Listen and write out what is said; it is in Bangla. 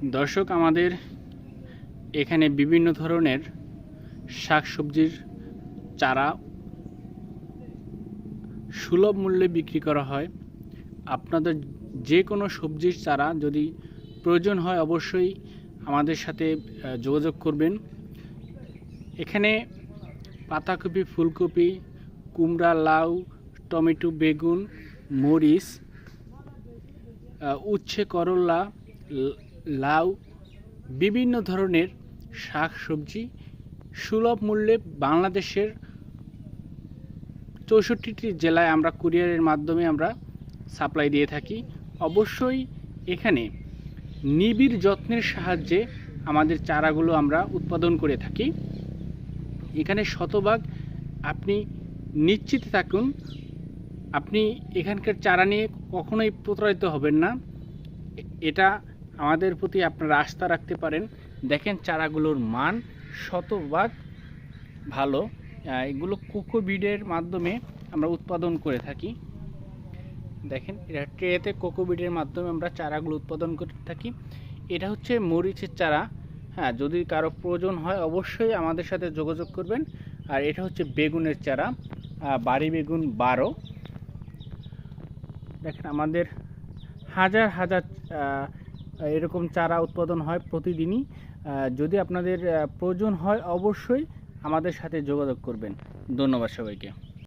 দর্শক, আমাদের এখানে বিভিন্ন ধরনের শাকসবজির চারা সুলভ মূল্যে বিক্রি করা হয়। আপনাদের যে কোনো সবজির চারা যদি প্রয়োজন হয় অবশ্যই আমাদের সাথে যোগাযোগ করবেন। এখানে পাতাকপি, ফুলকপি, কুমড়া, লাউ, টমেটো, বেগুন, মরিচ, উচ্ছে, করলা, লাউ, বিভিন্ন ধরনের শাক সবজি সুলভ মূল্যে বাংলাদেশের 64টি জেলায় আমরা কুরিয়ারের মাধ্যমে আমরা সাপ্লাই দিয়ে থাকি। অবশ্যই এখানে নিবিড় যত্নের সাহায্যে আমাদের চারাগুলো আমরা উৎপাদন করে থাকি। এখানে শতভাগ আপনি নিশ্চিত থাকুন, আপনি এখানকার চারা নিয়ে কখনোই প্রতারিত হবেন না। এটা আমাদের প্রতি আপনারা আস্থা রাখতে পারেন। দেখেন চারাগুলোর মান শতভাগ ভালো। এগুলো কোকোবিডের মাধ্যমে আমরা উৎপাদন করে থাকি। দেখেন এটা ট্রেতে কোকোবিডের মাধ্যমে আমরা চারাগুলো উৎপাদন করে থাকি। এটা হচ্ছে মরিচের চারা। হ্যাঁ, যদি কারো প্রয়োজন হয় অবশ্যই আমাদের সাথে যোগাযোগ করবেন। আর এটা হচ্ছে বেগুনের চারা, বাড়ি বেগুন 12। দেখেন আমাদের হাজার হাজার এরকম চারা উৎপাদন হয় প্রতিদিনই। যদি আপনাদের প্রয়োজন হয় অবশ্যই আমাদের সাথে যোগাযোগ করবেন। ধন্যবাদ সবাইকে।